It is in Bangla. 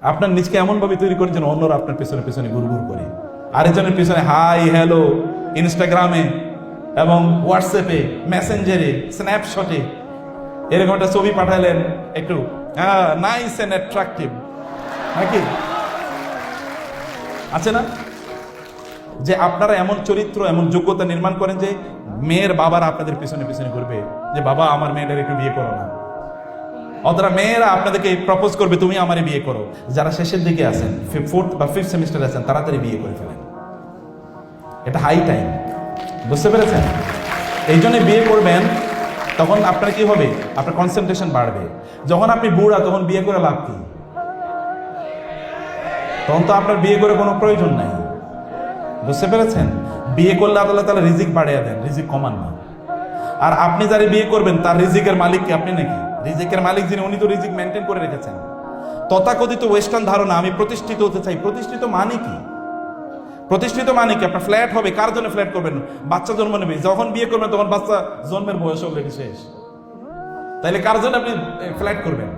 আপনার নিজকে এমনভাবে তৈরি করেন যেন অন্যরা আপনার পেছনে পেছনে ঘুরঘুর করে, আরেকজনের পেছনে হাই হ্যালো ইনস্টাগ্রামে এবং হোয়াটসঅ্যাপে, মেসেঞ্জারে, স্ন্যাপশটে এরকম একটা ছবি পাঠালেন, একটু নাইস অ্যান্ড অ্যাট্রাকটিভ, নাকি আছে না? যে আপনারা এমন চরিত্র, এমন যোগ্যতা নির্মাণ করেন যে মেয়ের বাবারা আপনাদের পিছনে পিছনে ঘুরবে যে বাবা আমার মেয়েটার একটু বিয়ে করো না, অথবা মেয়েরা আপনাদেরকে প্রপোজ করবে তুমি আমারে বিয়ে করো। যারা শেষের দিকে আছেন, 4th বা 5th সেমিস্টারে আছেন, তাড়াতাড়ি বিয়ে করে ফেলেন, এটা হাই টাইম। বুঝতে পেরেছেন? এই জন্য বিয়ে করবেন, তখন আপনার কি হবে, আপনার কনসেন্ট্রেশন বাড়বে। যখন আপনি বুড়া তখন বিয়ে করে লাভ কি? তখন তো আপনার বিয়ে করে কোনো প্রয়োজন নাই। বুঝতে পেরেছেন? বিয়ে করলে আল্লাহ তাআলা রিজিক বাড়িয়ে দেন, রিজিক কমান না। আর আপনি যারা বিয়ে করবেন তার রিজিকের মালিক কি আপনি নাকি? রিজিকের মালিক যিনি, উনি তো রিজিক মেনটেন করে রেখেছেন। তথাকথিত ওয়েস্টার্ন ধারণা আমি প্রতিষ্ঠিত হতে চাই, প্রতিষ্ঠিত মানে কি? প্রতিষ্ঠিত মানে কি? আপনার ফ্ল্যাট হবে, কার জন্য ফ্ল্যাট করবেন? বাচ্চা জন্ম নেবে, যখন বিয়ে করবেন তখন বাচ্চা জন্মের বয়স অলরেডি শেষ, তাইলে কার জন্য আপনি ফ্ল্যাট করবেন?